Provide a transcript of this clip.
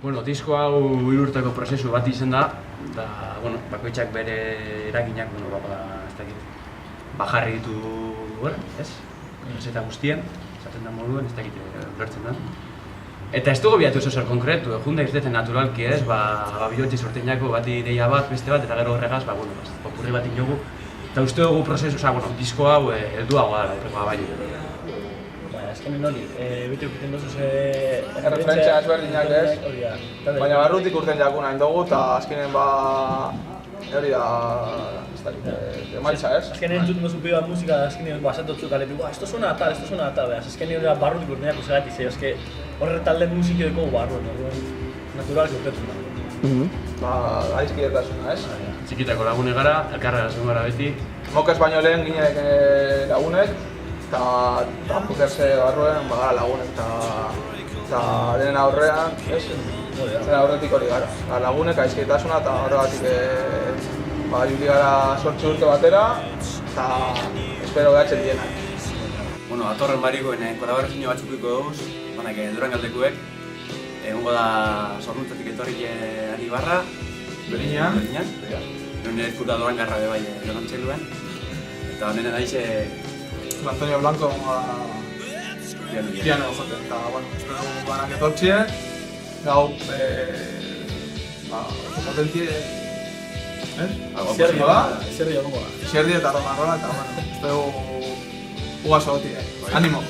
Bueno, disko hau 3 urteko prozesu bat izan da, eta, bueno, bakoitzak bere eraginak, bueno, ez dakit, jarri ditu, ez? Eta guztien, esaten da moduen, ez dakit, ulertzen da. Eta ez dugu bilatu oso zer konkretu, junda izdetzen naturalki ez, bilotzi sorteinako bati ideia bat, beste bat, eta gero horregaz, popurri bat inogu. Eta uste dugu prozesu, disko hau helduagoa da, horrekoa bai. Azkenin hori, bete ukiten duzuz erreferentzia ezberdinak ez, baina barrutik urten jakun hain dugu eta azkenen hori da, ez dakit, emaitza ez? Azkenin entzuten duzu pide bat musika, azkenin basatotzu kaletik, esto suena atal, beraz, azkenin hori da barrutik urten jako zerati ze, eske horre talde musiki dugu barruan, naturalki urtetzen da. Aizkidetasuna ez? Txikitako lagune gara, elkarra lagun gara beti. Mokez baino lehen ginek lagunek, eta pukerse barruen bagara lagunek eta denen aurrean, ez? Zen aurretik hori gara. Lagunek aizkietasuna eta horregatik juli gara 8 urte batera eta espero behatzen dienak. Bueno, atorren barikoen kolaborazio batzuk duko duguz, Durangaldekuek. Egongo da Zornontzatik etorrik Anibarra, Beriñan. Nire ezkuta Durangarra bai Donontxeluen. Eta honen naize Antonio Blanco piano joten, eta, bueno, espero banak etortxie, gau, oso potentie, ez? Zerri egongo da. Zerri eta rola, eta, bueno, espero ugazo gotie, animo!